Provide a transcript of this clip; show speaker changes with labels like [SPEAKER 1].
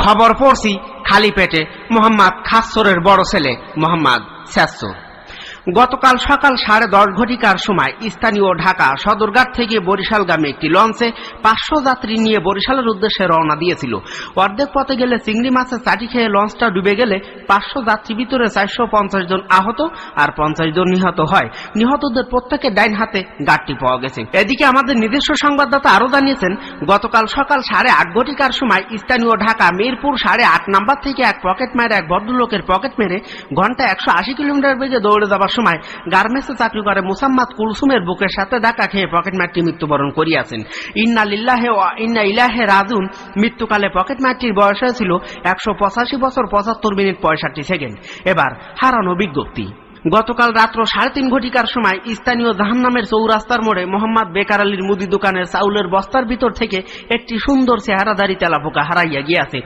[SPEAKER 1] খবর পড়ছি খালি পেটে মোহাম্মদ খাসসরের বড় ছেলে মোহাম্মদ শেরসুর গতকাল সকাল 10:30 ঘটিকার সময় স্থানীয় ঢাকা সদরঘাট থেকে বরিশালগামী একটি লঞ্চে 500 যাত্রী নিয়ে বরিশালের উদ্দেশ্যে রওনা দিয়েছিল। অর্ধেক পথে গেলে চিংড়ি মাছের চাটি খেয়ে লঞ্চটা ডুবে গেলে 500 যাত্রী ভিতরে 450 জন আহত আর 50 জন নিহত হয়। নিহতদের প্রত্যেকের ডাইন হাতে গাঁটটি পাওয়া গেছে। এদিকে আমাদের নিজস্ব সংবাদদাতা আরো জানিয়েছেন, গতকাল সকাল 8:30 ঘটিকার সময় স্থানীয় ঢাকা মিরপুর 8.5 নাম্বার থেকে এক পকেট মারে এক ভদ্রলোকের পকেট মেরে ঘন্টায় 180 কিলোমিটার বেগে দৌড়ে যাবার সময় গার্মেন্টসে চাকরি করে মোসাম্মদ কুলসুমের বুকের সাথে ধাক্কা খেয়ে পকেটমারটি মৃত্যুবরণ করিয়াছেন। ইন্না লিল্লাহি ওয়া ইন্না ইলাইহি রাজিউন। মৃত্যুকালে পকেটমারটির বয়স হয়েছিল 185 বছর 75 মিনিট 65 সেকেন্ড। এবার হারানো বিজ্ঞপ্তি। গতকাল রাত্র 3:30 ঘটিকার সময় স্থানীয় জাহান্নামের চৌরাস্তার মোড়ে মোহাম্মদ বেকার আলীর মুদি দোকানের চাউলের বস্তার ভিতর থেকে একটি সুন্দর চেহারাধারী তেলাপোকা হারাইয়া গিয়াছে।